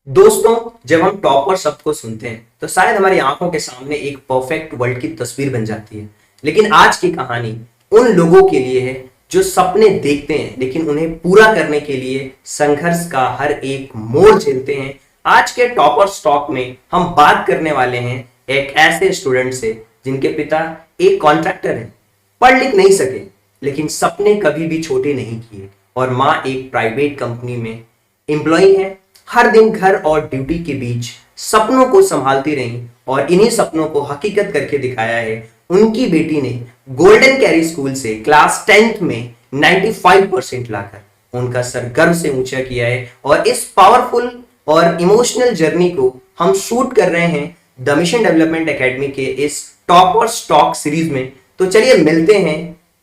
दोस्तों, जब हम टॉपर शब्द को सुनते हैं तो शायद हमारी आंखों के सामने एक परफेक्ट वर्ल्ड की तस्वीर बन जाती है। लेकिन आज की कहानी उन लोगों के लिए है जो सपने देखते हैं लेकिन उन्हें पूरा करने के लिए संघर्ष का हर एक मोड़ झेलते हैं। आज के टॉपर स्टॉक में हम बात करने वाले हैं एक ऐसे स्टूडेंट से जिनके पिता एक कॉन्ट्रैक्टर हैं, पढ़ लिख नहीं सके लेकिन सपने कभी भी छोटे नहीं किए, और माँ एक प्राइवेट कंपनी में एम्प्लॉई है। हर दिन घर और ड्यूटी के बीच सपनों को संभालती रही और इन्हीं सपनों को हकीकत करके दिखाया है उनकी बेटी ने। गोल्डन कैरी स्कूल से क्लास 10th में 95% लाकर उनका सर गर्व से ऊंचा किया है, और इस पावरफुल और इमोशनल जर्नी को हम शूट कर रहे हैं द मिशन डेवलपमेंट एकेडमी के इस टॉपर स्टॉक सीरीज में। तो चलिए मिलते हैं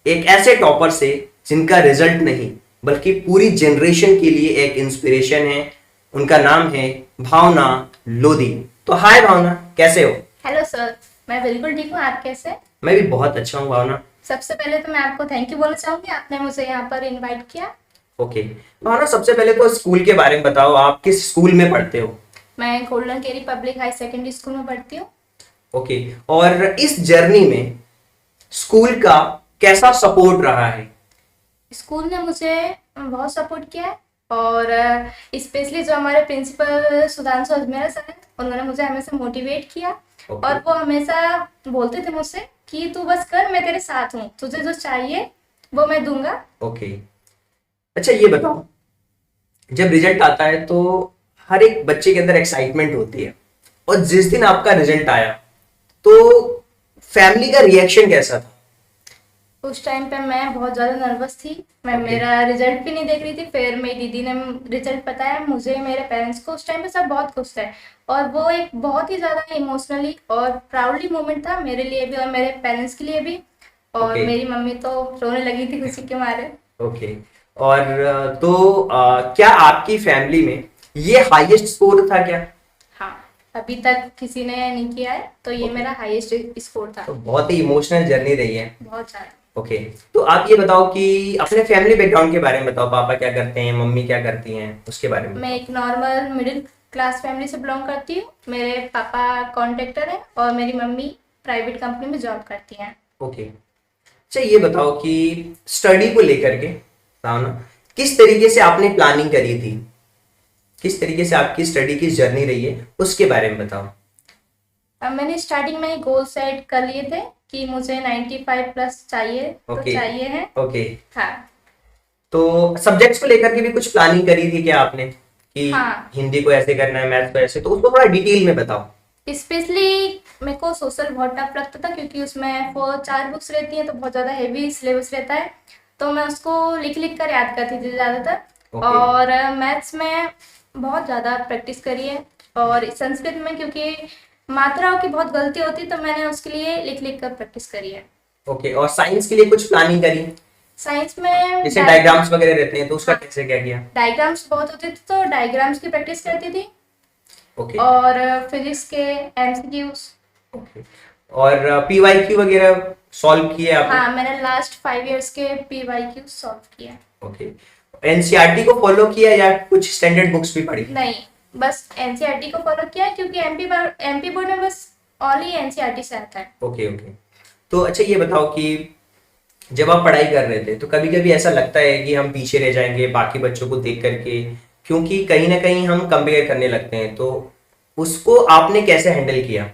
एक ऐसे टॉपर से जिनका रिजल्ट नहीं बल्कि पूरी जनरेशन के लिए एक इंस्पिरेशन है। उनका नाम है भावना लोधी। तो हाय भावना, कैसे हो? हेलो सर, मैं बिल्कुल ठीक हूँ। आप कैसे? मैं भी बहुत अच्छा हूँ भावना। सबसे पहले तो मैं आपको थैंक यू बोलना चाहूंगी, आपने मुझे यहाँ पर इनवाइट किया। ओके भावना, सबसे पहले तो स्कूल के बारे में बताओ, आप किस स्कूल में पढ़ते हो? मैं गोल्डन केरी पब्लिक हाई सेकेंडरी स्कूल में पढ़ती हूँ। ओके, और इस जर्नी में स्कूल का कैसा सपोर्ट रहा है? स्कूल ने मुझे बहुत सपोर्ट किया है, और स्पेशली जो हमारे प्रिंसिपल सुधांशु अजमेरा सर हैं, उन्होंने मुझे हमेशा मोटिवेट किया। Okay. और वो हमेशा बोलते थे मुझसे कि तू बस कर, मैं तेरे साथ हूँ, तुझे जो चाहिए वो मैं दूंगा। ओके, अच्छा ये बताओ, जब रिजल्ट आता है तो हर एक बच्चे के अंदर एक्साइटमेंट होती है, और जिस दिन आपका रिजल्ट आया तो फैमिली का रिएक्शन कैसा था? उस टाइम पे मैं बहुत ज़्यादा नर्वस थी। मैं मेरा रिजल्ट भी नहीं देख रही थी। फिर मेरी दीदी ने रिजल्ट बताया मुझे, मेरे पेरेंट्स को। उस टाइम पे सब बहुत खुश थे, और वो एक बहुत ही ज़्यादा इमोशनली और प्राउडली मोमेंट था मेरे लिए भी और मेरे पेरेंट्स के लिए भी। और मेरी मम्मी तो रोने लगी थी खुशी के मारे। ओके, और क्या आपकी फैमिली में ये हाईएस्ट स्कोर था क्या? हाँ, अभी तक किसी ने नहीं किया है, तो ये मेरा हाईएस्ट स्कोर था। तो बहुत ही इमोशनल जर्नी रही है। बहुत ज़्यादा। ओके, तो आप ये बताओ कि अपने फैमिली बैकग्राउंड के बारे में बताओ। पापा क्या करते हैं, मम्मी क्या करती हैं, उसके बारे में। मैं एक नॉर्मल मिडिल क्लास फैमिली से बिलोंग करती हूँ। मेरे पापा कॉन्ट्रैक्टर हैं और मेरी मम्मी प्राइवेट कंपनी में जॉब करती हैं। ओके, अच्छा ये बताओ कि स्टडी को लेकर के ना किस तरीके से आपने प्लानिंग करी थी, किस तरीके से आपकी स्टडी की जर्नी रही है, उसके बारे में बताओ। मैंने स्टार्टिंग में ही गोल सेट कर लिए थे कि मुझे 95 प्लस चाहिए। तो चाहिए है। ओके, हाँ। तो सब्जेक्ट्स को लेकर के भी कुछ प्लानिंग करी थी क्या आपने कि हाँ। हिंदी को ऐसे करना है, मैथ्स को ऐसे, तो उसको थोड़ा डिटेल में बताओ। स्पेशली मेरे को सोशल बहुत टफ लगता था, क्योंकि उसमें 4 बुक्स रहती हैं, तो बहुत ज़्यादा हेवी सिलेबस रहता है। तो मैं उसको लिख लिख कर याद करती थी ज़्यादातर। और मैथ्स में बहुत ज़्यादा प्रैक्टिस करी है, और संस्कृत में क्योंकि मात्राओं की बहुत गलती होती, तो मैंने उसके लिए लिख लिख कर प्रैक्टिस करी है। ओके, और साइंस के लिए कुछ प्लानिंग करी? साइंस में जैसे डायग्राम्स वगैरह रहते हैं तो उसका कैसे क्या किया? डायग्राम्स बहुत होते थे, तो डायग्राम्स की प्रैक्टिस करती थी। ओके, और फिजिक्स के एमसीक्यूज। ओके, और पीवाईक्यू वगैरह सॉल्व किए आपने? हाँ, मैंने लास्ट 5 इयर्स के पीवाईक्यू सॉल्व किया। ओके, एनसीईआरटी को फॉलो किया या कुछ स्टैंडर्ड बुक्स भी पढ़ी? नहीं, बस एनसीईआरटी को फॉलो किया, क्योंकि एमपी बोर्ड में बस ओनली एनसीईआरटी से आता है। ओके ओके, तो अच्छा ये बताओ कि जब आप पढ़ाई कर रहे थे तो कभी कभी ऐसा लगता है कि हम पीछे रह जाएंगे बाकी बच्चों को देख करके, क्योंकि कहीं ना कहीं हम कंपेयर करने लगते हैं, तो उसको आपने कैसे हैंडल किया?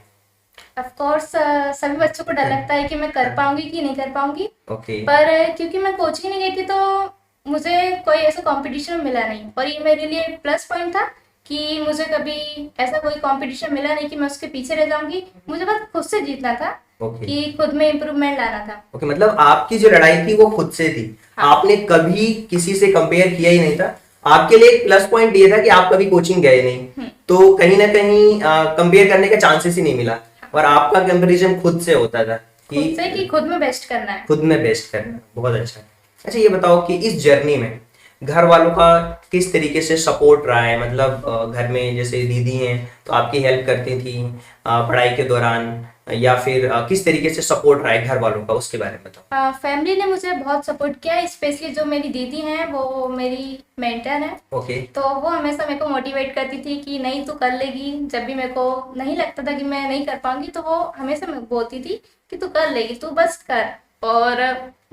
ऑफ कोर्स सभी बच्चों को डर लगता है कि मैं कर पाऊंगी कि नहीं कर पाऊंगी। ओके, पर क्योंकि मैं कोचिंग नहीं गई थी, तो मुझे कोई ऐसा कंपटीशन मिला नहीं, और ये मेरे लिए प्लस पॉइंट था कि मुझे कभी ऐसा कोई कंपटीशन मिला नहीं कि मैं उसके पीछे रह जाऊंगी। मुझे बस खुद से जीतना था। कि खुद में इम्प्रूवमेंट लाना था। ओके, मतलब आपकी जो लड़ाई थी वो खुद से थी। हाँ। आपने कभी किसी से कंपेयर किया ही नहीं था। आपके लिए एक प्लस पॉइंट ये था कि आप कभी कोचिंग गए नहीं, तो कहीं ना कहीं कंपेयर करने का चांसेस ही नहीं मिला। और आपका कंपैरिजन खुद से होता था कि खुद में बेस्ट करना है। खुद में बेस्ट करना। बहुत अच्छा। अच्छा ये बताओ कि इस जर्नी में घर वालों का किस तरीके से सपोर्ट रहा है, मतलब घर में जैसे दीदी हैं तो आपकी हेल्प करती थी पढ़ाई के दौरान, या फिर किस तरीके से सपोर्ट रहा है घर वालों का, उसके बारे में बताओ। फैमिली ने मुझे बहुत सपोर्ट किया है, स्पेशली जो मेरी दीदी हैं वो मेरी मेंटर है। ओके। तो वो हमेशा मेरे को मोटिवेट करती थी कि नहीं तू कर लेगी। जब भी मेरे को नहीं लगता था कि मैं नहीं कर पाऊंगी तो वो हमेशा मेरे को बोलती थी कि तू कर लेगी, तू बस कर। और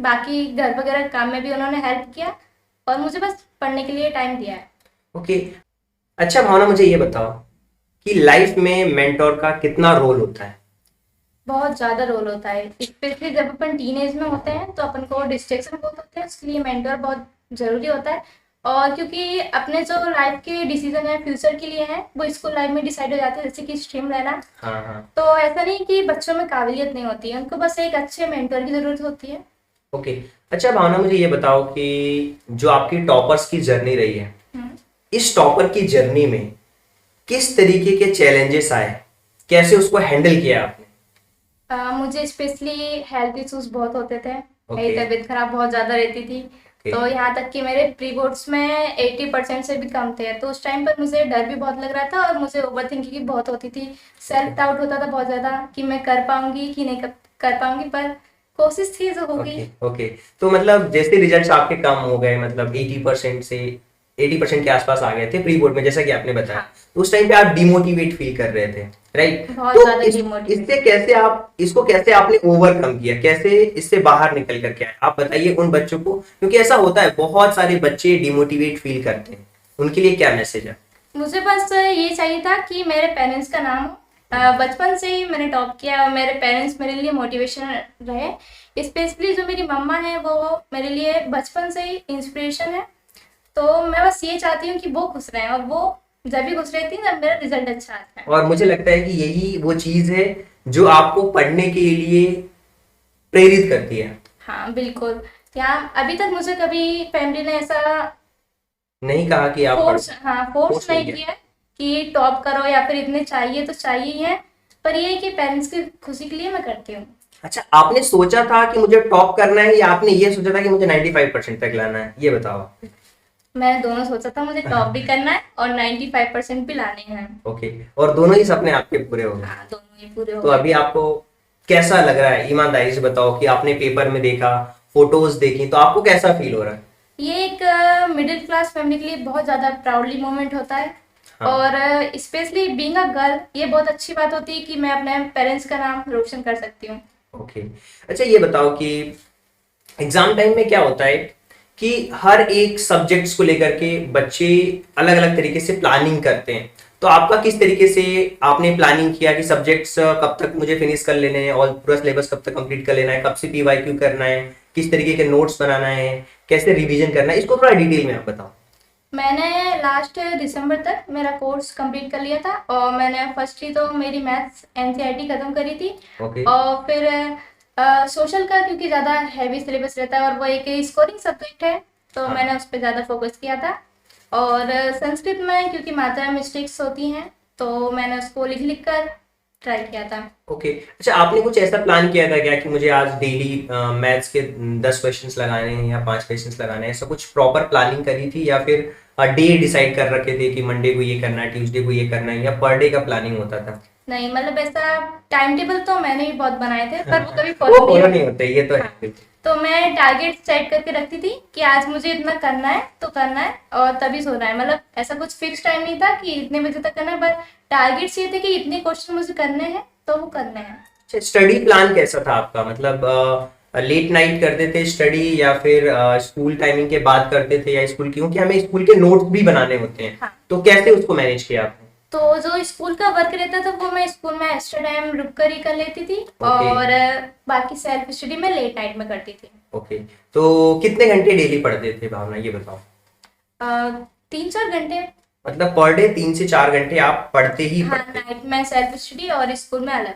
बाकी घर वगैरह काम में भी उन्होंने हेल्प किया और मुझे बस पढ़ने के लिए टाइम दिया है। ओके। अच्छा भावना, मुझे ये बताओ कि लाइफ में मेंटोर का कितना रोल होता है। बहुत ज़्यादा रोल होता है, स्पेशली जब अपन टीनेज में होते हैं तो अपन को डिस्ट्रैक्शन बहुत होते हैं, उसके लिए मेंटर बहुत ज़रूरी होता है। और क्योंकि अपने जो लाइफ के डिसीजन है फ्यूचर के लिए हैं वो स्कूल लाइफ में डिसाइड हो जाते हैं, जैसे कि स्ट्रीम लेना। हाँ हाँ। तो ऐसा नहीं कि बच्चों में काबिलियत नहीं होती है, उनको बस एक अच्छे मेंटर की ज़रूरत होती है। ओके। अच्छा भावना, मुझे ये बताओ कि जो आपकी टॉपर्स की जर्नी रही है, हम्म। इस टॉपर की जर्नी में किस तरीके के चैलेंजेस आए, कैसे उसको हैंडल किया आपने। मुझे स्पेशली हेल्थ इश्यूज बहुत होते थे। मेरी ओके। तबीयत खराब बहुत ज़्यादा रहती थी। ओके। तो यहाँ तक कि मेरे प्री बोर्ड्स में 80% से भी कम थे। तो उस टाइम पर मुझे डर भी बहुत लग रहा था और मुझे ओवर थिंकिंग भी बहुत होती थी। सेल्फ डाउट होता था बहुत ज़्यादा कि मैं कर पाऊंगी कि नहीं कर पाऊंगी, पर कोशिश थी जो होगी। ओके। ओके। तो मतलब जैसे रिजल्ट्स आपके कम हो गए, मतलब 80% से 80% के आसपास आ गए थे प्री बोर्ड में, जैसा कि आपने बताया, हाँ, तो उस टाइम पे आप डिमोटिवेट फील कर रहे थे, राइट। बहुत तो ज़्यादा इससे डिमोटिवेट। कैसे आप इसको कैसे आपने ओवरकम किया, कैसे इससे बाहर निकल करके आए, आप बताइए उन बच्चों को, क्योंकि ऐसा होता है बहुत सारे बच्चे डिमोटिवेट फील करते हैं, उनके लिए क्या मैसेज है। मुझे बस ये चाहिए था कि मेरे पेरेंट्स का नाम हो। बचपन से ही मैंने टॉप किया और मेरे पेरेंट्स मेरे लिए मोटिवेशन रहे। स्पेशली जो मेरी मम्मा है वो मेरे लिए बचपन से ही इंस्पिरेशन है। तो मैं बस ये चाहती हूँ कि वो खुश रहें, और वो जब भी खुश रहती है जब मेरा रिजल्ट अच्छा आता है। और मुझे लगता है कि यही वो चीज है जो आपको पढ़ने के लिए प्रेरित करती है। हाँ बिल्कुल। यहाँ अभी तक मुझे कभी फैमिली ने ऐसा नहीं कहा कि आप फोर्स फोर्स फोर्स नहीं नहीं किया है कि टॉप करो या फिर इतने चाहिए तो चाहिए ही है। पर ये है कि पेरेंट्स की खुशी के लिए मैं करती हूँ। अच्छा, आपने सोचा था कि मुझे टॉप करना है, या आपने ये सोचा था कि मुझे 95% तक लाना है, ये बताओ। मैंने दोनों सोचा था, मुझे टॉप भी करना है और 95% भी लाने हैं। ओके। और दोनों ही सपने आपके पूरे हो गए। हाँ, दोनों ही पूरे हो तो गए। अभी आपको कैसा लग रहा है, ईमानदारी से बताओ, कि आपने पेपर में देखा, फोटोज देखी, तो आपको कैसा फील हो रहा है। ये एक मिडिल क्लास फैमिली के लिए बहुत ज़्यादा प्राउडली मोमेंट होता है। हाँ। और स्पेशली बीइंग अ गर्ल ये बहुत अच्छी बात होती है कि मैं अपने पेरेंट्स का नाम रोशन कर सकती हूँ। ओके। अच्छा ये बताओ कि एग्जाम टाइम में क्या होता है कि हर एक सब्जेक्ट्स को लेकर के बच्चे अलग अलग तरीके से प्लानिंग करते हैं, तो आपका किस तरीके से आपने प्लानिंग किया कि सब्जेक्ट्स कब तक मुझे फिनिश कर लेने हैं, और पूरा सिलेबस कब तक कंप्लीट कर लेना है, कब से पीवाईक्यू करना है, किस तरीके के नोट्स बनाना है, कैसे रिवीजन करना है, इसको थोड़ा डिटेल में आप बताओ। मैंने लास्ट दिसंबर तक मेरा कोर्स कंप्लीट कर लिया था और मैंने फर्स्ट ही तो मेरी मैथ्स एनसीईआरटी खत्म करी थी। ओके। और फिर सोशल का क्योंकि ज़्यादा हैवी सिलेबस रहता है और वो एक स्कोरिंग सब्जेक्ट है, तो हाँ। मैंने उस पर ज़्यादा फोकस किया था। और संस्कृत में क्योंकि मात्रा मिस्टेक्स होती हैं तो मैंने उसको लिख लिख कर ट्राई किया था। ओके। अच्छा, आपने कुछ ऐसा प्लान किया था क्या कि मुझे आज डेली मैथ्स के 10 क्वेश्चंस लगाने हैं या 5 क्वेश्चंस लगाने हैं, ऐसा कुछ प्रॉपर प्लानिंग करी थी, या फिर डे डिसाइड कर रखे थे कि मंडे को ये करना है, ट्यूसडे को ये करना है, या पर डे का प्लानिंग होता था। नहीं, मतलब ऐसा टाइम टेबल तो मैंने भी बहुत बनाए थे पर वो कभी वो फॉलो नहीं फॉलो हुआ। नहीं होते, ये तो है। हाँ, तो मैं टारगेट सेट करके रखती थी कि आज मुझे इतना करना है तो करना है और तभी सोना है। मतलब ऐसा कुछ फिक्स टाइम नहीं था कि इतने बजे तक करना है, पर टारगेट्स ये थे कि इतने क्वेश्चन मुझे करने हैं तो वो करने हैं। अच्छा, स्टडी प्लान कैसा था आपका, मतलब लेट नाइट करते थे स्टडी, या फिर स्कूल टाइमिंग के बाद करते थे, या स्कूल, क्योंकि हमें स्कूल के नोट्स भी बनाने होते हैं, हाँ, तो कैसे उसको मैनेज किया आपने। तो जो स्कूल का वर्क रहता था वो मैं स्कूल में एक्स्ट्रा टाइम रुक कर ही कर लेती थी। ओके। और बाकी सेल्फ स्टडी में लेट नाइट में करती थी। ओके। तो कितने घंटे डेली पढ़ते थे भावना, ये बताओ। 3-4 घंटे। मतलब पर डे 3 से 4 घंटे आप पढ़ते ही हाँ, पढ़ते। नाइट में सेल्फ स्टडी और स्कूल में अलग।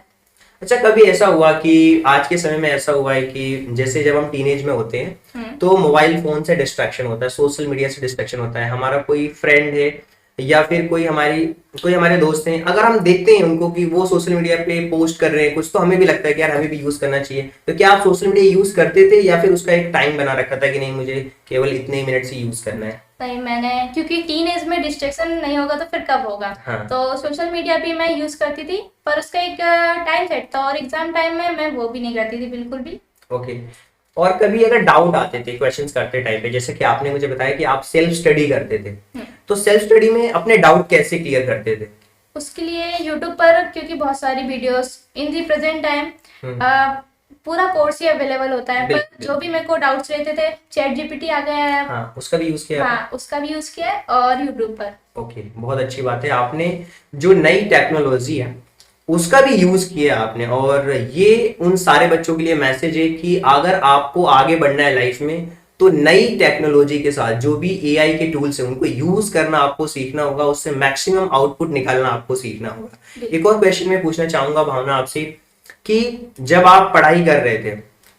अच्छा, कभी ऐसा हुआ कि आज के समय में ऐसा हुआ है कि जैसे जब हम टीनेज में होते हैं तो मोबाइल फोन से डिस्ट्रैक्शन होता है, सोशल मीडिया से डिस्ट्रैक्शन होता है, हमारा कोई फ्रेंड है या फिर कोई हमारे दोस्त हैं, अगर हम देखते हैं उनको कि वो सोशल मीडिया पे पोस्ट कर रहे हैं कुछ, तो हमें भी लगता है कि यार हमें भी यूज करना चाहिए। तो क्या आप सोशल मीडिया यूज करते थे या फिर उसका एक टाइम बना रखा था कि नहीं मुझे केवल इतने ही मिनट से यूज करना है? नहीं, मैंने क्योंकि टीन एज में डिस्ट्रैक्शन नहीं होगा तो फिर कब होगा। हाँ। तो सोशल मीडिया भी मैं यूज करती थी, पर उसका एक टाइम सेट था, और एग्जाम टाइम में मैं वो भी नहीं करती थी बिल्कुल भी। ओके। और कभी अगर डाउट आते थे क्वेश्चंस करते टाइम पे, जैसे कि आपने मुझे बताया कि आप सेल्फ स्टडी करते थे, तो सेल्फ स्टडी में अपने डाउट कैसे क्लियर करते थे? उसके लिए यूट्यूब पर, क्योंकि बहुत सारी videos in the present time पूरा कोर्स ही अवेलेबल होता है, पर बिल्कुल। जो भी मेरे को डाउट्स रहते थे, चैट जीपीटी आ गया है। हाँ, उसका भी यूज किया आपने? हाँ, उसका भी यूज किया है, और यूट्यूब पर। ओके, बहुत अच्छी बात है। आपने जो नई टेक्नोलॉजी है उसका भी यूज किया आपने, और ये उन सारे बच्चों के लिए मैसेज है कि अगर आपको आगे बढ़ना है लाइफ में, तो नई टेक्नोलॉजी के साथ जो भी एआई के टूल्स हैं उनको यूज करना आपको सीखना होगा, उससे मैक्सिमम आउटपुट निकालना आपको सीखना होगा। एक और क्वेश्चन मैं पूछना चाहूंगा भावना आपसे, कि जब आप पढ़ाई कर रहे थे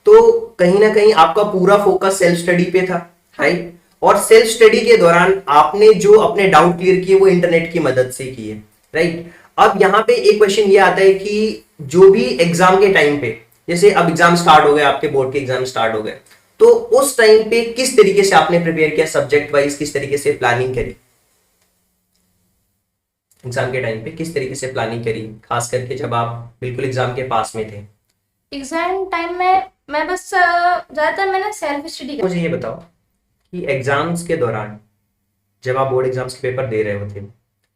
तो कहीं ना कहीं आपका पूरा फोकस सेल्फ स्टडी पे था, राइट? और सेल्फ स्टडी के दौरान आपने जो अपने डाउट क्लियर किए वो इंटरनेट की मदद से किए, राइट? अब यहाँ पे एक क्वेश्चन ये आता है कि जो भी एग्जाम के टाइम पे, जैसे अब एग्जाम स्टार्ट हो गए, आपके बोर्ड के एग्जाम स्टार्ट हो गए, तो उस टाइम पे किस तरीके से आपने प्रिपेयर किया, सब्जेक्ट वाइज किस तरीके से प्लानिंग करी? एग्जाम के टाइम पे किस तरीके से प्लानिंग करी, खास करके जब आप बिल्कुल एग्जाम के पास में थे? एग्जाम टाइम में मैं बस ज्यादातर मैंने सेल्फ स्टडी मुझे ये बताओ कि एग्जाम्स के दौरान जब आप बोर्ड एग्जाम्स के पेपर दे रहे होते,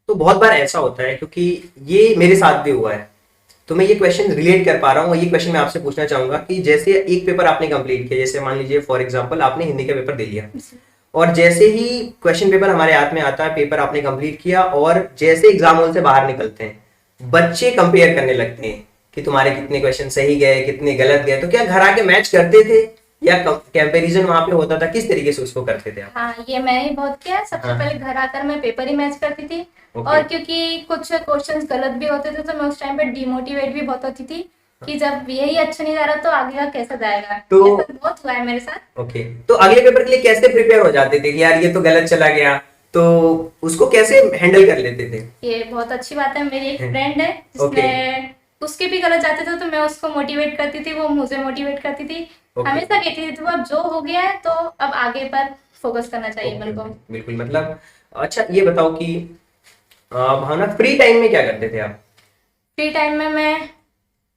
तो बहुत बार ऐसा होता है, क्योंकि ये मेरे साथ भी हुआ है, तो मैं ये क्वेश्चन रिलेट कर पा रहा हूँ, और ये क्वेश्चन मैं आपसे पूछना चाहूंगा कि जैसे एक पेपर आपने कंप्लीट किया, जैसे मान लीजिए फॉर एग्जांपल आपने हिंदी का पेपर दे लिया, और जैसे ही क्वेश्चन पेपर हमारे हाथ में आता है, पेपर आपने कंप्लीट किया, और जैसे एग्जाम हॉल से बाहर निकलते हैं, बच्चे कंपेयर करने लगते हैं कि तुम्हारे कितने क्वेश्चन सही गए, कितने गलत गए, तो क्या घर आके मैच करते थे या कंपैरिजन वहां पे होता था, किस तरीके से उसको करते थे आप? हाँ, ये मैंने ही बहुत किया है। सबसे हाँ। पहले घर आकर मैं पेपर ही मैच करती थी, ओके। और क्योंकि कुछ क्वेश्चंस गलत भी होते थे तो मैं उस टाइम पे डिमोटिवेट भी बहुत होती थी कि जब यही अच्छा नहीं जा रहा तो आगे का कैसा जाएगा। तो ऐसा बहुत हुआ है मेरे साथ। ओके, तो अगले पेपर के लिए कैसे प्रिपेयर हो जाते थे कि यार ये तो गलत चला गया, तो उसको कैसे हैंडल कर लेते थे? ये बहुत अच्छी बात है। मेरी एक हम्म। फ्रेंड है ओके। जिसने, उसके भी गलत जाते थे तो मैं उसको मोटिवेट करती थी, वो मुझे मोटिवेट करती थी। ओके। हमेशा कहती थी तो अब जो हो गया है तो अब आगे पर फोकस करना चाहिए ओके, अपन को। बिल्कुल। मतलब अच्छा ये बताओ कि भावना फ्री टाइम में क्या करते थे आप? फ्री टाइम में मैं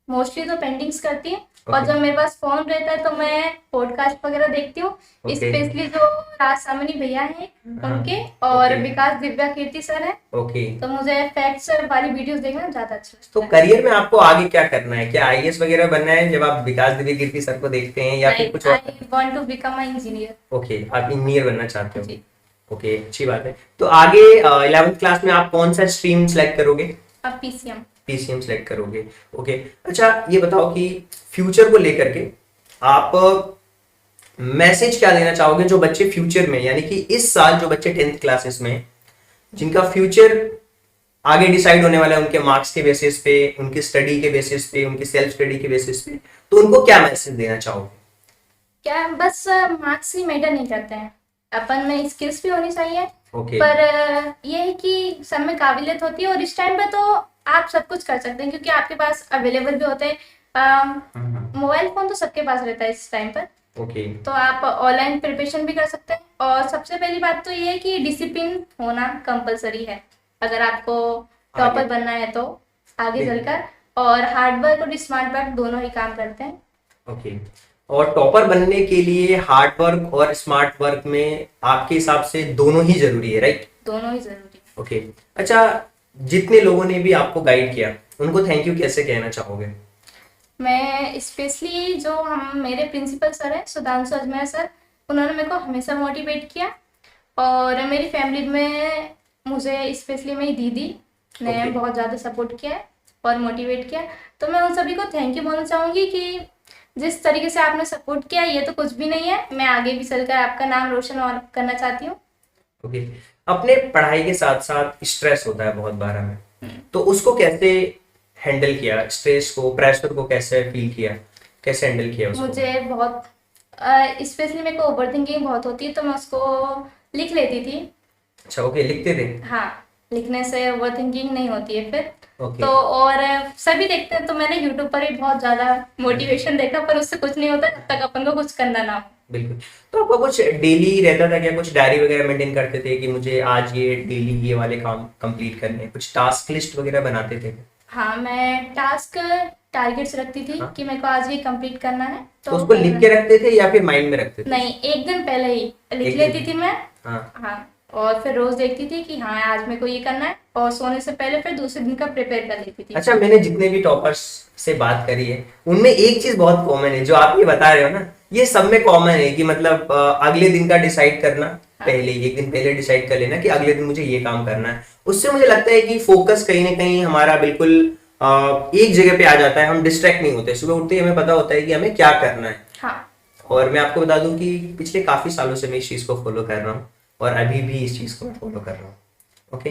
मोस्टली तो पेंटिंग्स करती हूँ, और Okay. जब मेरे पास फोन रहता है तो मैं पॉडकास्ट वगैरह देखती हूँ। Okay. स्पेशली जो राज सामनी भैया हैं हाँ, उनके, और okay. विकास दिव्या कीर्ति सर है, ओके। तो मुझे फैक्ट्स वाली वीडियोस देखना ज्यादा अच्छा तो लगता है। करियर में आपको आगे क्या करना है? क्या आईएएस वगैरह बनना है जब आप विकास दिव्य कीर्ति सर को देखते हैं, या फिर कुछ और? I want to become a engineer. Okay, आप इंजीनियर बनना चाहते हो? जी। ओके, अच्छी बात है। तो आगे 11th क्लास में आप कौन सा स्ट्रीम सेलेक्ट करोगे? अब पीसीएम। पीसीएम सेलेक्ट करोगे, ओके। अच्छा ये बताओ कि फ्यूचर को लेकर के आप मैसेज क्या देना चाहोगे जो बच्चे फ्यूचर में, यानी कि इस साल जो बच्चे 10th क्लासेस में, जिनका फ्यूचर आगे डिसाइड होने वाला है उनके मार्क्स के बेसिस पे, उनकी स्टडी के बेसिस पे, उनकी सेल्फ स्टडी के बेसिस पे, तो उनको क्या मैसेज देना चाहोगे? क्या बस मार्क्स ही मैटर नहीं करते हैं, अपन में स्किल्स भी होनी चाहिए। ओके। पर ये है कि सब में काबिलियत होती है, और इस टाइम पे तो आप सब कुछ कर सकते हैं क्योंकि आपके पास अवेलेबल भी होते हैं। मोबाइल फोन तो सबके पास रहता है इस टाइम पर, ओके। तो आप ऑनलाइन प्रिपरेशन भी कर सकते हैं। और सबसे पहली बात तो ये है कि डिसिप्लिन होना कंपलसरी है अगर आपको टॉपर आगे। बनना है तो आगे बिल्कुल। चलकर। और हार्ड वर्क और स्मार्ट वर्क दोनों ही काम करते हैं। ओके। और टॉपर बनने के लिए हार्ड वर्क और स्मार्ट वर्क में आपके हिसाब से दोनों ही जरूरी है, राइट? दोनों ही जरूरी है। ओके। अच्छा, जितने लोगों ने भी आपको गाइड किया उनको थैंक यू कैसे कहना चाहोगे? मैं स्पेशली जो हम मेरे प्रिंसिपल सर हैं सुधांशु अजमेर सर, उन्होंने मेरे को हमेशा मोटिवेट किया। और मेरी फैमिली में मुझे स्पेशली मेरी दीदी ने Okay. बहुत ज़्यादा सपोर्ट किया है और मोटिवेट किया। तो मैं उन सभी को थैंक यू बोलना चाहूँगी कि जिस तरीके से आपने सपोर्ट किया ये तो कुछ भी नहीं है, मैं आगे भी चलकर आपका नाम रोशन और करना चाहती हूँ। ओके। अपने पढ़ाई के साथ साथ स्ट्रेस होता है बहुत बार हमें, तो उसको कैसे हैंडल किया? स्ट्रेस को, प्रेशर को कैसे फील किया, कैसे हैंडल किया उसको? मुझे बहुत स्पेशली मेरे को ओवर थिंकिंग बहुत होती है, तो मैं उसको लिख लेती थी। अच्छा, ओके, लिखते थे? हाँ, लिखने से ओवर थिंकिंग नहीं होती है फिर। ओके। तो और सभी देखते हैं, तो मैंने यूट्यूब पर भी बहुत ज्यादा मोटिवेशन देखा, पर उससे कुछ नहीं होता जब तक अपन को कुछ करना ना हो। बिल्कुल। तो आपका कुछ डेली रहता था क्या, कुछ डायरी वगैरह मेंटेन करते थे कि मुझे आज ये डेली ये वाले काम कंप्लीट करने हैं, कुछ टास्क लिस्ट वगैरह बनाते थे? हाँ, मैं टास्क टारगेट्स रखती थी हाँ। कि मेरे को आज ये कंप्लीट करना है, तो तो उसको लिख के रखते थे या फिर माइंड में रखते थे? नहीं, एक दिन पहले ही लिख एक लेती दिन? थी मैं। हाँ। हाँ, और फिर रोज देखती थी कि हाँ आज मेरे को ये करना है, और सोने से पहले फिर दूसरे दिन का प्रिपेयर कर लेती थी। अच्छा, मैंने जितने भी टॉपर्स से बात करी है उनमें एक चीज बहुत कॉमन है, जो आप ये बता रहे हो ना, ये सब में कॉमन है कि मतलब अगले दिन का डिसाइड करना, पहले एक दिन पहले डिसाइड कर लेना कि अगले दिन मुझे ये काम करना है। उससे मुझे लगता है कि फोकस कहीं ना कहीं हमारा बिल्कुल एक जगह पे आ जाता है, हम डिस्ट्रैक्ट नहीं होते, सुबह उठते ही हमें पता होता है कि हमें क्या करना है। हाँ। और मैं आपको बता दूं कि पिछले काफी सालों से मैं इस चीज को फॉलो कर रहा हूँ और अभी भी इस चीज को फॉलो कर रहा हूँ। ओके,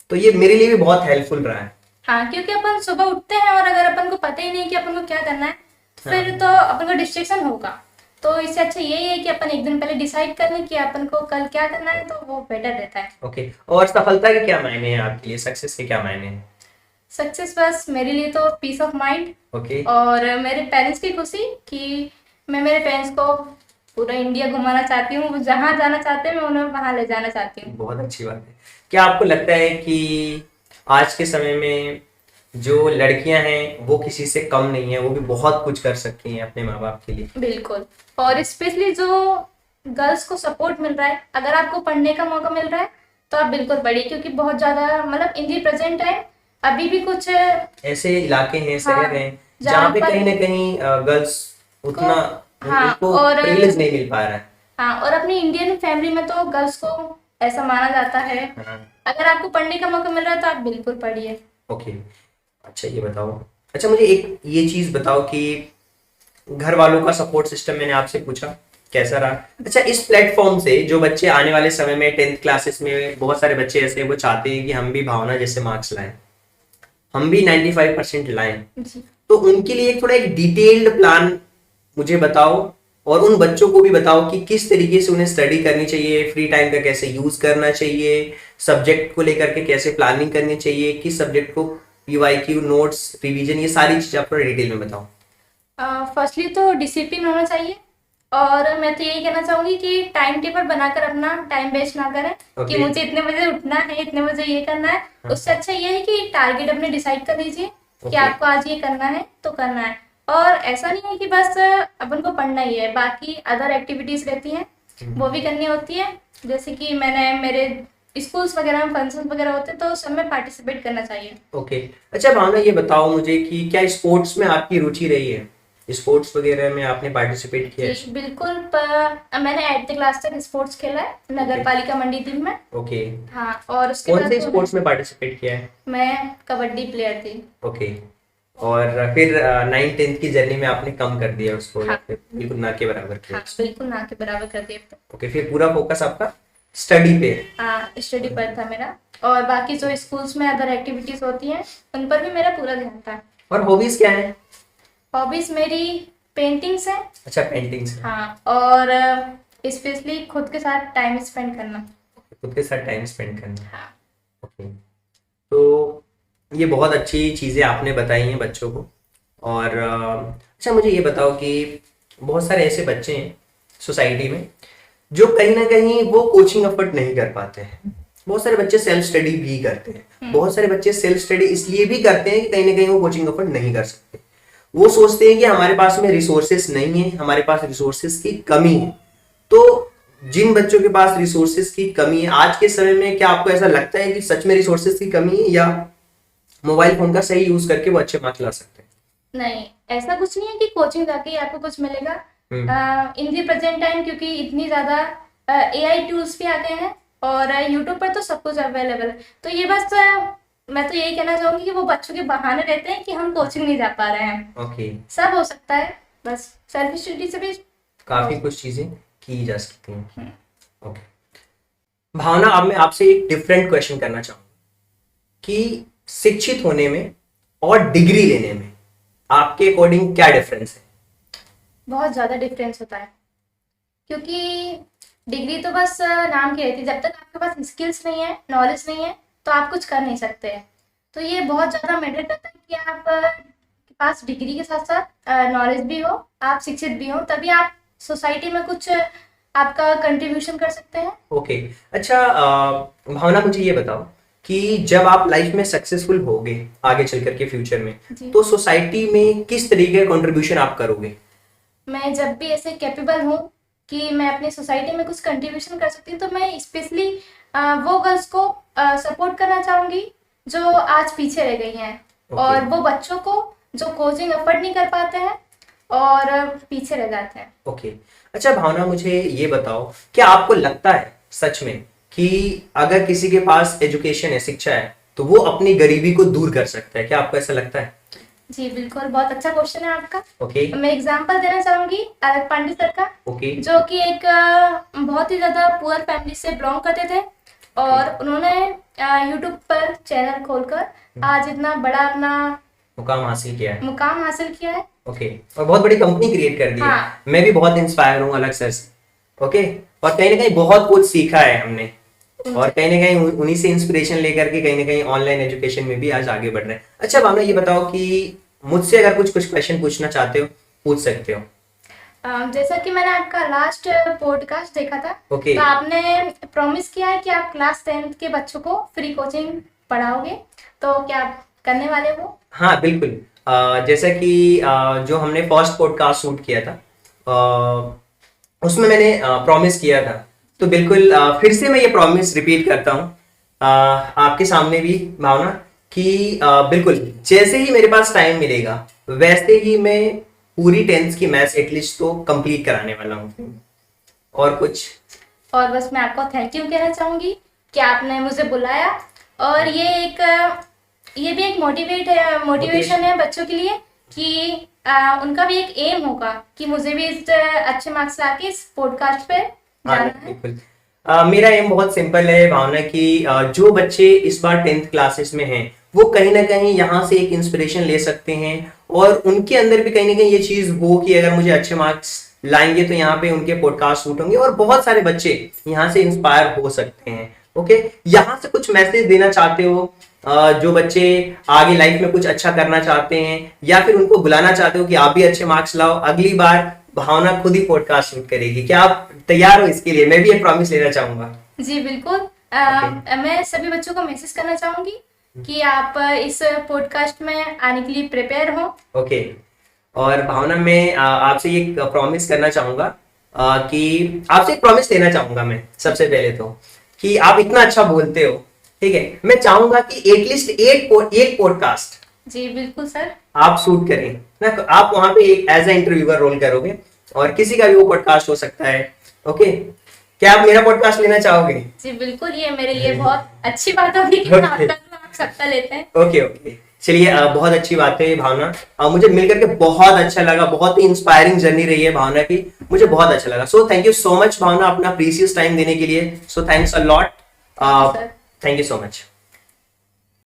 तो ये मेरे लिए भी बहुत हेल्पफुल रहा है। हाँ, क्योंकि अपन सुबह उठते हैं और अगर अपन को पता ही नहीं कि अपन को क्या करना है, फिर तो अपन को डिस्ट्रैक्शन होगा। तो इससे अच्छा यही है कि अपन एक दिन पहले डिसाइड कर लें कि अपन को कल क्या करना है, तो वो बेटर रहता है। ओके, और सफलता के क्या मायने हैं आपके लिए, सक्सेस के क्या मायने हैं? सक्सेस बस मेरे लिए तो पीस ऑफ माइंड, ओके। और मेरे पेरेंट्स की खुशी कि मैं मेरे पेरेंट्स को पूरा इंडिया घुमाना चाहती हूँ, वो जहाँ जाना चाहते हैं मैं उन्हें वहाँ ले जाना चाहती हूँ। बहुत अच्छी बात है। क्या आपको लगता है कि आज के समय में जो लड़कियां हैं वो किसी से कम नहीं है, वो भी बहुत कुछ कर सकती हैं अपने माँ बाप के लिए? बिल्कुल, और स्पेशली जो गर्ल्स को सपोर्ट मिल रहा है, अगर आपको पढ़ने का मौका मिल रहा है तो आप बिल्कुल पढ़िए, क्योंकि बहुत ज्यादा मतलब इन दी प्रेजेंट टाइम अभी भी कुछ ऐसे इलाके हैं, हाँ, शहर हैं जहाँ जहाँ पे पर कहीं ना कहीं गर्ल्स उतना हाँ, उनको और प्रिविलेज नहीं मिल पा रहा है। हाँ, और अपनी इंडियन फैमिली में तो गर्ल्स को ऐसा माना जाता है। हाँ। अगर आपको पढ़ने का मौका मिल रहा है तो आप बिल्कुल पढ़िए। ओके। अच्छा, ये बताओ, अच्छा मुझे एक ये चीज बताओ कि घर वालों का सपोर्ट सिस्टम मैंने आपसे पूछा कैसा रहा। अच्छा, इस प्लेटफॉर्म से जो बच्चे आने वाले समय में 10th क्लासेस में, बहुत सारे बच्चे ऐसे वो चाहते हैं कि हम भी भावना जैसे मार्क्स लाएं, हम भी 95% लाएं, जी। तो उनके लिए थोड़ा एक डिटेल्ड प्लान मुझे बताओ, और उन बच्चों को भी बताओ कि किस तरीके से उन्हें स्टडी करनी चाहिए, फ्री टाइम का कैसे यूज करना चाहिए, सब्जेक्ट को लेकर के कैसे प्लानिंग करनी चाहिए, किस सब्जेक्ट को पीवाईक्यू नोट्स रिवीजन, ये सारी चीजें आप थोड़ा डिटेल में बताओ। फर्स्टली तो डिसिप्लिन होना चाहिए, और मैं तो यही कहना चाहूंगी कि टाइम टेबल बनाकर अपना टाइम वेस्ट ना करें कि Okay. मुझे इतने बजे उठना है, इतने बजे ये करना है। हाँ। उससे अच्छा ये है कि टारगेट अपने डिसाइड कर लीजिए कि Okay. आपको आज ये करना है तो करना है। और ऐसा नहीं है कि बस अपन को पढ़ना ही है, बाकी अदर एक्टिविटीज रहती हैं वो भी करनी होती है। जैसे कि मैंने मेरे स्कूल्स वगैरह में फंक्शन वगैरह होते हैं तो सब में पार्टिसिपेट करना चाहिए। ओके। अच्छा भावना, ये बताओ मुझे कि क्या स्पोर्ट्स में आपकी रुचि रही है, स्पोर्ट्स वगैरह में आपने पार्टिसिपेट किया है? जी बिल्कुल, मैंने 8th क्लास तक स्पोर्ट्स खेला है नगर पालिका मंडी टीम में। ओके। हाँ, और उसके कौन बाद से तो स्पोर्ट्स में पार्टिसिपेट किया है? मैं कबड्डी प्लेयर थी। ओके। और फिर 9th-10th की जर्नी में आपने कम कर दिया उसको, या हाँ। फिर बिल्कुल ना के बराबर किया? हाँ, बिल्कुल ना के बराबर कर दिया। ओके, फिर पूरा फोकस आपका स्टडी पे? हाँ, स्टडी पर था मेरा, और बाकी जो स्कूल्स में अदर एक्टिविटीज होती हैं उन पर भी मेरा पूरा ध्यान था। और हॉबीज क्या है? हॉबीज मेरी पेंटिंग्स है। अच्छा, पेंटिंग्स है। हाँ, और स्पेशली खुद के साथ टाइम स्पेंड करना। खुद के साथ टाइम स्पेंड करना। हाँ। ओके, तो ये बहुत अच्छी चीज़ें आपने बताई हैं बच्चों को। और अच्छा मुझे ये बताओ कि बहुत सारे ऐसे बच्चे हैं सोसाइटी में जो कहीं ना कहीं वो कोचिंग अफोर्ड नहीं कर पाते हैं। बहुत सारे बच्चे सेल्फ स्टडी भी करते हैं, बहुत सारे बच्चे सेल्फ स्टडी इसलिए भी करते हैं कि कहीं ना कहीं वो कोचिंग अफोर्ड नहीं कर सकते। वो सोचते हैं कि हमारे पास में रिसोर्सेस नहीं है, हमारे पास रिसोर्सेस की कमी है। तो जिन बच्चों के पास रिसोर्सेस की कमी है आज के समय में, क्या आपको ऐसा लगता है कि सच में रिसोर्सेस की कमी है, या मोबाइल फोन का सही यूज करके वो अच्छे मार्क्स ला सकते हैं? नहीं, ऐसा कुछ नहीं है कि कोचिंग जाके ही आपको कुछ मिलेगा। इन दी प्रेजेंट टाइम क्योंकि इतनी ज्यादा एआई टूल्स भी आ गए हैं, और यूट्यूब पर तो सब कुछ अवेलेबल है। तो ये बस मैं तो यही कहना चाहूंगी कि वो बच्चों के बहाने रहते हैं कि हम कोचिंग नहीं जा पा रहे हैं। ओके। सब हो सकता है, बस सेल्फ स्टडी से भी काफी कुछ चीजें की जा सकती हैं। ओके भावना, अब मैं आपसे एक डिफरेंट क्वेश्चन करना चाहूंगा कि शिक्षित होने में और डिग्री लेने में आपके अकॉर्डिंग क्या डिफरेंस है? बहुत ज्यादा डिफरेंस होता है, क्योंकि डिग्री तो बस नाम की रहती है। जब तक आपके पास स्किल्स नहीं है, नॉलेज नहीं है, तो आप कुछ कर नहीं सकते हैं। तो ये बहुत ज़्यादा मैटर करता है कि आप के पास डिग्री के साथ साथ नॉलेज भी हो, आप शिक्षित भी हो, तभी आप सोसाइटी में कुछ आपका कंट्रीब्यूशन कर सकते हैं। ओके। अच्छा, भावना मुझे ये बताओ कि जब आप लाइफ में सक्सेसफुल होगे आगे चल करके फ्यूचर में, जी। तो सोसाइटी में किस तरीके का कंट्रीब्यूशन आप करोगे? मैं जब भी ऐसे कैपेबल हूँ कि मैं अपनी सोसाइटी में कुछ कंट्रीब्यूशन कर सकती हूँ, तो मैं स्पेशली वो गर्ल्स को सपोर्ट करना चाहूँगी जो आज पीछे रह गई हैं, और वो बच्चों को जो कोचिंग अफोर्ड नहीं कर पाते हैं और पीछे रह जाते हैं। ओके। अच्छा भावना, मुझे ये बताओ, क्या आपको लगता है सच में कि अगर किसी के पास एजुकेशन है, शिक्षा है, तो वो अपनी गरीबी को दूर कर सकता है? क्या आपको ऐसा लगता है? जी बिल्कुल, बहुत अच्छा क्वेश्चन है आपका। ओके। मैं एग्जांपल देना चाहूंगी अलग पांडे सर का, ओके। जो कि एक बहुत ही ज्यादा पुअर फैमिली से बिलोंग करते थे, और उन्होंने यूट्यूब पर चैनल खोलकर आज इतना बड़ा अपना मुकाम हासिल किया है। मुकाम हासिल किया है। ओके। और बहुत बड़ी कंपनी क्रिएट कर दी है। हाँ। मैं भी बहुत इंस्पायर हूँ अलग सर से। ओके। और कहीं ना कहीं बहुत कुछ सीखा है हमने, और कहीं ना कहीं उन्हीं से इंस्पिरेशन लेकर के कहीं ना कहीं ऑनलाइन एजुकेशन में भी आज आगे बढ़ रहे हैं। अच्छा भावना, ये बताओ कि मुझसे अगर कुछ क्वेश्चन पूछना चाहते हो, पूछ सकते हो। जैसा कि मैंने आपका लास्ट पॉडकास्ट देखा था, ओके। तो आपने प्रॉमिस किया है कि आप क्लास 10th के बच्चों को फ्री कोचिंग पढ़ाओगे, तो क्या आप करने वाले हो? हाँ बिल्कुल। जैसा कि जो हमने फर्स्ट पॉडकास्ट शूट किया था, उसमें मैंने प्रॉमिस किया था, तो बिल्कुल फिर से मैं ये प्रॉमिस रिपीट करता हूँ आपके सामने भी भावना, कि बिल्कुल जैसे ही मेरे पास टाइम मिलेगा वैसे ही मैं पूरी 10th की मैथ्स एटलीस्ट तो कंप्लीट कराने वाला हूँ। और कुछ? और बस मैं आपको थैंक यू कहना चाहूंगी कि आपने मुझे बुलाया, और ये भी एक मोटिवेशन है बच्चों के लिए कि उनका भी एक एम होगा कि मुझे भी इस अच्छे मार्क्स लाके इस पॉडकास्ट पे जाना है। बिल्कुल। मेरा एम बहुत सिंपल है भावना, कि जो बच्चे इस बार 10th क्लासेस में हैं वो कहीं ना कहीं यहाँ से एक इंस्पिरेशन ले सकते हैं, और उनके अंदर भी कहीं ना कहीं ये चीज हो कि अगर मुझे अच्छे मार्क्स लाएंगे तो यहाँ पे उनके पॉडकास्ट शूट होंगे और बहुत सारे बच्चे यहाँ से इंस्पायर हो सकते हैं। ओके। यहाँ से कुछ मैसेज देना चाहते हो जो बच्चे आगे लाइफ में कुछ अच्छा करना चाहते हैं, या फिर उनको बुलाना चाहते हो कि आप भी अच्छे मार्क्स लाओ, अगली बार भावना खुद ही पॉडकास्ट शूट करेगी, क्या आप तैयार हो इसके लिए? मैं भी ये प्रॉमिस लेना चाहूंगा। जी बिल्कुल। मैं सभी बच्चों को मैसेज करना चाहूंगी कि आप इस पॉडकास्ट में आने के लिए प्रिपेयर हो। ओके। और भावना, मैं आपसे ये प्रॉमिस करना चाहूंगा कि आपसे एक प्रॉमिस लेना चाहूंगा मैं सबसे पहले तो, कि आप इतना अच्छा बोलते हो, ठीक है, मैं चाहूंगा कि एटलीस्ट एक पॉडकास्ट जी बिल्कुल सर। आप शूट करें ना, आप वहां पे एक एज ए इंटरव्यूअर रोल करोगे, और किसी का भी वो पॉडकास्ट हो सकता है। ओके। क्या आप मेरा पॉडकास्ट लेना चाहोगे? जी बिल्कुल, ये मेरे लिए बहुत अच्छी बात होगी कि मैं आपका आप सबका लेते हैं। Okay okay. चलिए, बहुत अच्छी बात है भावना, मुझे मिलकर के बहुत अच्छा लगा, बहुत ही इंस्पायरिंग जर्नी रही है भावना की, मुझे बहुत अच्छा लगा। So thank you so much Bhavna अपना प्रीशियस टाइम देने के लिए। So thanks a lot. Thank you so much.